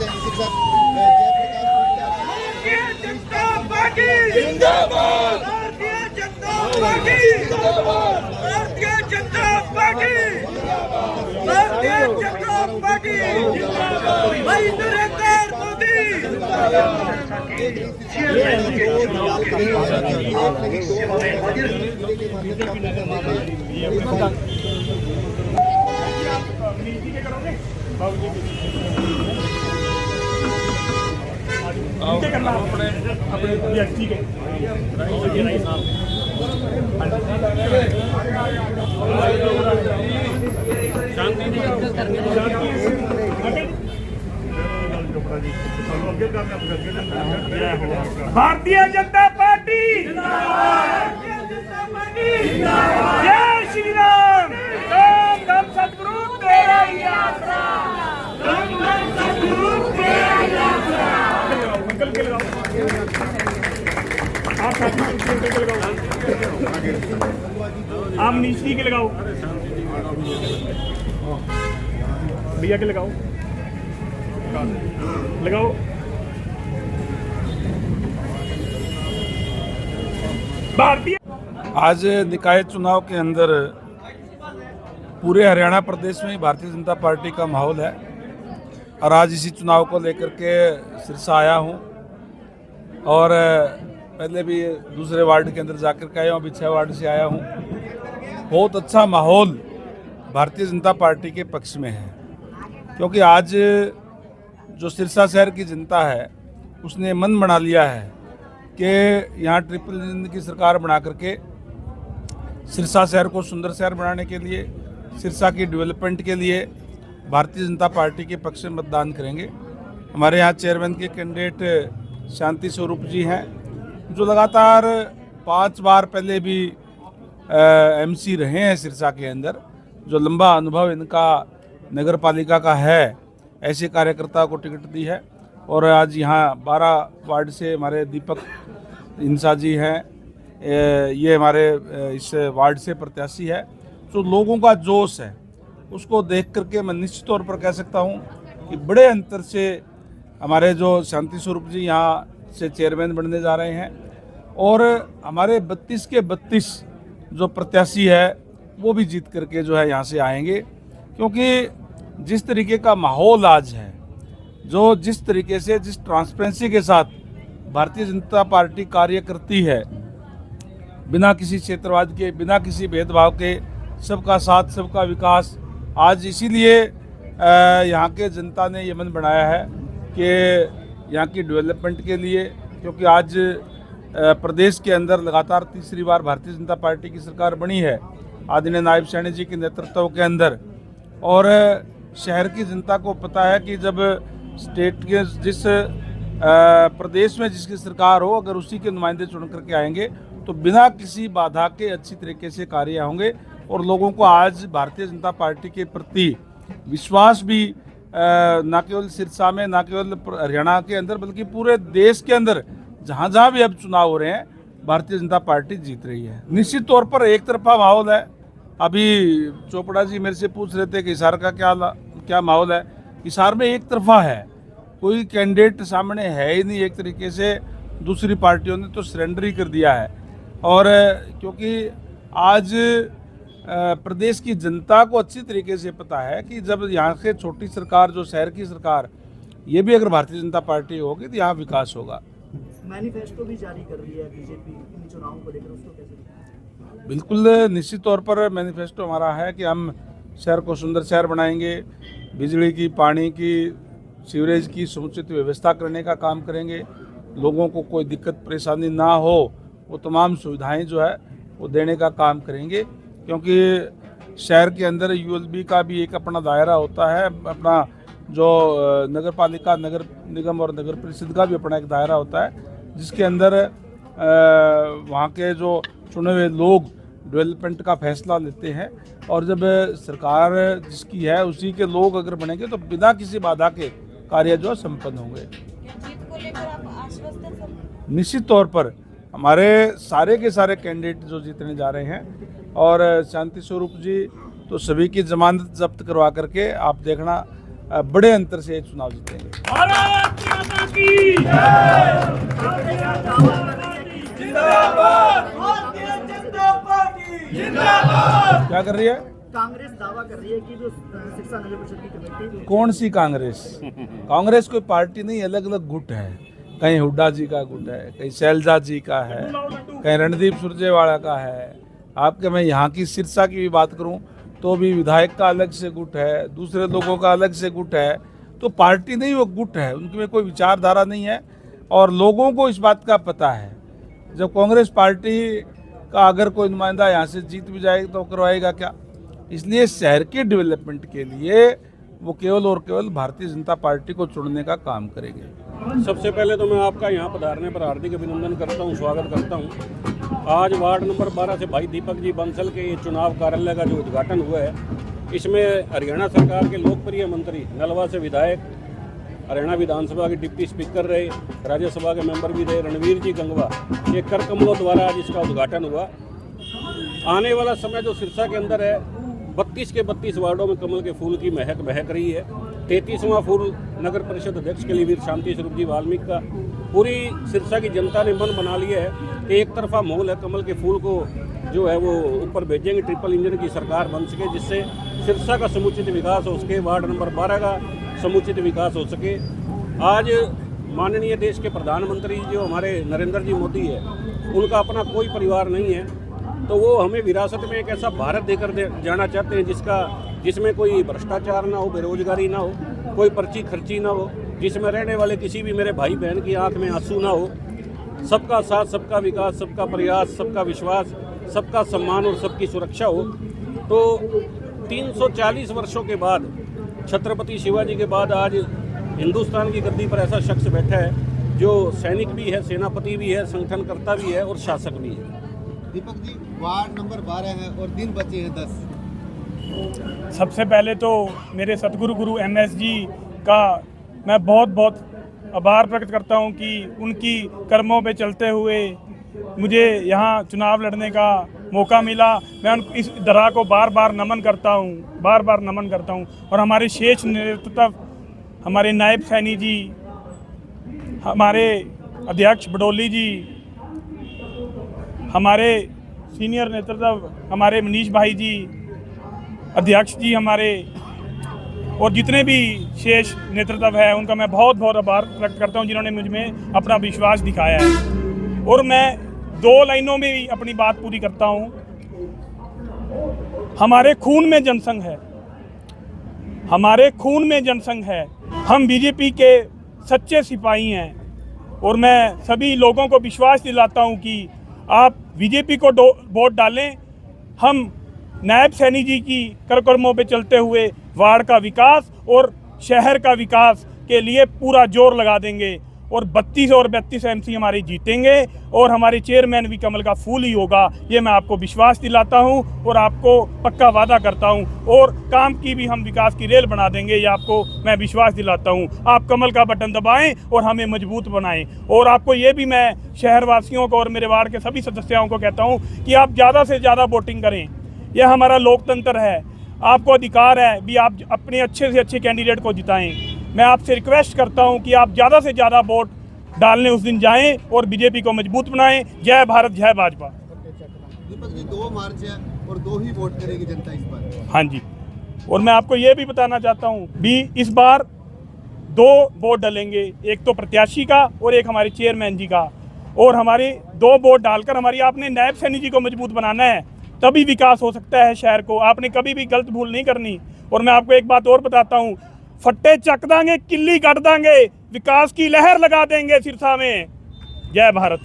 सकते हैं। इसी के साथ भारतीय जनता पार्टी जिंदाबाद, भारतीय जनता पार्टी जिंदाबाद, भारतीय जनता पार्टी भारतीय जनता पार्टी भाई नरेंद्र मोदी अपने व्यक्ति के भारतीय जनता पार्टी जय श्री राम। राम राम सतगुरु तेरा ही आसरा, राम राम सतगुरु तेरा ही आसरा। अंकल के लगाओ, आप साथी अंकल के लगाओ, आप नीची के लगाओ, भैया के लगाओ लगाओ। भारतीय आज निकाय चुनाव के अंदर पूरे हरियाणा प्रदेश में भारतीय जनता पार्टी का माहौल है और आज इसी चुनाव को लेकर के सिरसा आया हूं और पहले भी दूसरे वार्ड के अंदर जाकर के आया हूँ, अभी 6 वार्ड से आया हूं। बहुत अच्छा माहौल भारतीय जनता पार्टी के पक्ष में है क्योंकि आज जो सिरसा शहर की जनता है उसने मन बना लिया है कि यहाँ ट्रिपल इंजन की सरकार बना करके सिरसा शहर को सुंदर शहर बनाने के लिए, सिरसा की डेवलपमेंट के लिए भारतीय जनता पार्टी के पक्ष में मतदान करेंगे। हमारे यहाँ चेयरमैन के कैंडिडेट शांति स्वरूप जी हैं जो लगातार 5 बार पहले भी एमसी रहे हैं सिरसा के अंदर, जो लंबा अनुभव इनका नगर पालिका का है, ऐसे कार्यकर्ता को टिकट दी है। और आज यहाँ 12 वार्ड से हमारे दीपक इंसा जी हैं, ये हमारे इस वार्ड से प्रत्याशी है। तो लोगों का जोश है उसको देख करके मैं निश्चित तौर पर कह सकता हूँ कि बड़े अंतर से हमारे जो शांति स्वरूप जी यहाँ से चेयरमैन बनने जा रहे हैं और हमारे 32 के 32 जो प्रत्याशी है वो भी जीत करके जो है यहाँ से आएंगे। क्योंकि जिस तरीके का माहौल आज है, जो जिस तरीके से जिस ट्रांसपेरेंसी के साथ भारतीय जनता पार्टी कार्य करती है, बिना किसी क्षेत्रवाद के, बिना किसी भेदभाव के, सबका साथ सबका विकास, आज इसीलिए यहाँ के जनता ने ये मन बनाया है कि यहाँ की डेवलपमेंट के लिए, क्योंकि आज प्रदेश के अंदर लगातार तीसरी बार भारतीय जनता पार्टी की सरकार बनी है आदरणीय नायब सैनी जी के नेतृत्व के अंदर। और शहर की जनता को पता है कि जब स्टेट के जिस प्रदेश में जिसकी सरकार हो, अगर उसी के नुमाइंदे चुन करके आएंगे तो बिना किसी बाधा के अच्छी तरीके से कार्य होंगे और लोगों को आज भारतीय जनता पार्टी के प्रति विश्वास भी न केवल सिरसा में, न केवल हरियाणा के अंदर, बल्कि पूरे देश के अंदर जहाँ जहाँ भी अब चुनाव हो रहे हैं भारतीय जनता पार्टी जीत रही है। निश्चित तौर पर एक तरफा माहौल है। अभी चोपड़ा जी मेरे से पूछ रहे थे कि हिसार का क्या माहौल है। हिसार में एक तरफा है, कोई कैंडिडेट सामने है ही नहीं। एक तरीके से दूसरी पार्टियों ने तो सरेंडर ही कर दिया है। और क्योंकि आज प्रदेश की जनता को अच्छी तरीके से पता है कि जब यहाँ से छोटी सरकार, जो शहर की सरकार, ये भी अगर भारतीय जनता पार्टी होगी तो यहाँ विकास होगा। मैनिफेस्टो भी जारी कर रही है बीजेपी इन चुनावों को लेकर, उसको कैसे? बिल्कुल निश्चित तौर पर मैनिफेस्टो हमारा है कि हम शहर को सुंदर शहर बनाएंगे, बिजली की, पानी की, सीवरेज की समुचित व्यवस्था करने का काम करेंगे, लोगों को कोई दिक्कत परेशानी ना हो वो तमाम सुविधाएं जो है वो देने का काम करेंगे। क्योंकि शहर के अंदर यूएलबी का भी एक अपना दायरा होता है, अपना जो नगर पालिका, नगर निगम और नगर परिषद का भी अपना एक दायरा होता है, जिसके अंदर वहाँ के जो चुने हुए लोग डेवलपमेंट का फैसला लेते हैं। और जब सरकार जिसकी है उसी के लोग अगर बनेंगे तो बिना किसी बाधा के कार्य जो संपन्न होंगे। जीत को लेकर आप आश्वस्त हैं सर? निश्चित तौर पर हमारे सारे के सारे कैंडिडेट जो जीतने जा रहे हैं। और शांति स्वरूप जी तो सभी की जमानत जब्त करवा करके आप देखना बड़े अंतर से ये चुनाव जीतेंगे। भारत माता की जिंदाबाद भारतीय जनता पार्टी जिंदाबाद। क्या कर रही है कांग्रेस दावा कर रही है कि जो सिरसा नगर परिषद की कमेटी कौन सी कांग्रेस? कांग्रेस कोई पार्टी नहीं, अलग अलग गुट है। कहीं हुड्डा जी का गुट है, कहीं शैलजा जी का है, कहीं रणदीप सुरजेवाला का है। आपके मैं यहाँ की सिरसा की भी बात करूँ तो भी विधायक का अलग से गुट है, दूसरे लोगों का अलग से गुट है। तो पार्टी नहीं, वो गुट है, उनके में कोई विचारधारा नहीं है। और लोगों को इस बात का पता है, जब कांग्रेस पार्टी का अगर कोई नुमाइंदा यहाँ से जीत भी जाएगा तो करवाएगा क्या? इसलिए शहर के डेवलपमेंट के लिए वो केवल और केवल भारतीय जनता पार्टी को चुनने का काम करेंगे। सबसे पहले तो मैं आपका यहाँ पधारने पर हार्दिक अभिनंदन करता हूँ, स्वागत करता हूँ। आज वार्ड नंबर 12 से भाई दीपक जी बंसल के ये चुनाव कार्यालय का जो उद्घाटन हुआ है, इसमें हरियाणा सरकार के लोकप्रिय मंत्री, नलवा से विधायक, हरियाणा विधानसभा के डिप्टी स्पीकर रहे, राज्यसभा के मेंबर भी रहे, रणवीर जी गंगवा, ये कर कमलों द्वारा आज इसका उद्घाटन हुआ। आने वाला समय जो सिरसा के अंदर है, 32 के 32 वार्डों में कमल के फूल की महक बहक रही है। 33वां फूल नगर परिषद अध्यक्ष के लिए वीर शांति स्वरूप जी वाल्मीकि का पूरी सिरसा की जनता ने मन बना लिया है कि एक तरफा माहौल है, कमल के फूल को जो है वो ऊपर भेजेंगे, ट्रिपल इंजन की सरकार बन सके, जिससे सिरसा का समुचित विकास हो सके, वार्ड नंबर 12 का समुचित विकास हो सके। आज माननीय देश के प्रधानमंत्री जो हमारे नरेंद्र जी मोदी है, उनका अपना कोई परिवार नहीं है, तो वो हमें विरासत में एक ऐसा भारत देकर जाना चाहते हैं जिसमें कोई भ्रष्टाचार ना हो, बेरोजगारी ना हो, कोई पर्ची खर्ची ना हो, जिसमें रहने वाले किसी भी मेरे भाई बहन की आंख में आंसू ना हो। सबका साथ, सबका विकास, सबका प्रयास, सबका विश्वास, सबका सम्मान और सबकी सुरक्षा हो। तो 340 वर्षों के बाद, छत्रपति शिवाजी के बाद आज हिंदुस्तान की गद्दी पर ऐसा शख्स बैठा है जो सैनिक भी है, सेनापति भी है, संगठनकर्ता भी है और शासक भी है। दीपक जी, वार्ड नंबर 12 है और दिन बचे हैं 10। सबसे पहले तो मेरे सतगुरु गुरु MS जी का मैं बहुत बहुत आभार प्रकट करता हूं कि उनकी कर्मों पे चलते हुए मुझे यहां चुनाव लड़ने का मौका मिला। मैं इस दरा को बार बार नमन करता हूं और हमारे शेष नेतृत्व, हमारे नायब सैनी जी, हमारे अध्यक्ष बडोली जी, हमारे सीनियर नेतृत्व हमारे मनीष भाई जी, अध्यक्ष जी हमारे, और जितने भी शेष नेतृत्व है उनका मैं बहुत बहुत आभार व्यक्त करता हूं जिन्होंने मुझ में अपना विश्वास दिखाया है। और मैं 2 लाइनों में भी अपनी बात पूरी करता हूं। हमारे खून में जनसंघ है, हमारे खून में जनसंघ है। हम बीजेपी के सच्चे सिपाही हैं और मैं सभी लोगों को विश्वास दिलाता हूं कि आप बीजेपी को वोट डालें। हम नायब सैनी जी की कर्मों पे चलते हुए वार्ड का विकास और शहर का विकास के लिए पूरा जोर लगा देंगे और 32 और 32 MC हमारी जीतेंगे और हमारे चेयरमैन भी कमल का फूल ही होगा। ये मैं आपको विश्वास दिलाता हूं और आपको पक्का वादा करता हूं, और काम की भी हम विकास की रेल बना देंगे, ये आपको मैं विश्वास दिलाता हूं। आप कमल का बटन दबाएं और हमें मजबूत बनाएं। और आपको ये भी मैं शहरवासियों को और मेरे वार्ड के सभी सदस्यों को कहता हूँ कि आप ज़्यादा से ज़्यादा वोटिंग करें। यह हमारा लोकतंत्र है, आपको अधिकार है भी आप अपने अच्छे से अच्छे कैंडिडेट को जिताएं। मैं आपसे रिक्वेस्ट करता हूं कि आप ज़्यादा से ज़्यादा वोट डालने उस दिन जाएं और बीजेपी को मजबूत बनाएं। जय भारत, जय भाजपा। दीपक जी, 2 मार्च है और 2 ही वोट करेगी जनता इस बार। हाँ जी, और मैं आपको ये भी बताना चाहता हूँ भी इस बार 2 वोट डालेंगे, एक तो प्रत्याशी का और एक हमारे चेयरमैन जी का। और हमारे 2 वोट डालकर हमारी आपने नायब सैनी जी को मजबूत बनाना है, तभी विकास हो सकता है शहर को। आपने कभी भी गलत भूल नहीं करनी। और मैं आपको एक बात और बताता हूँ, फट्टे चक देंगे, किल्ली कट देंगे, विकास की लहर लगा देंगे सिरसा में। जय भारत।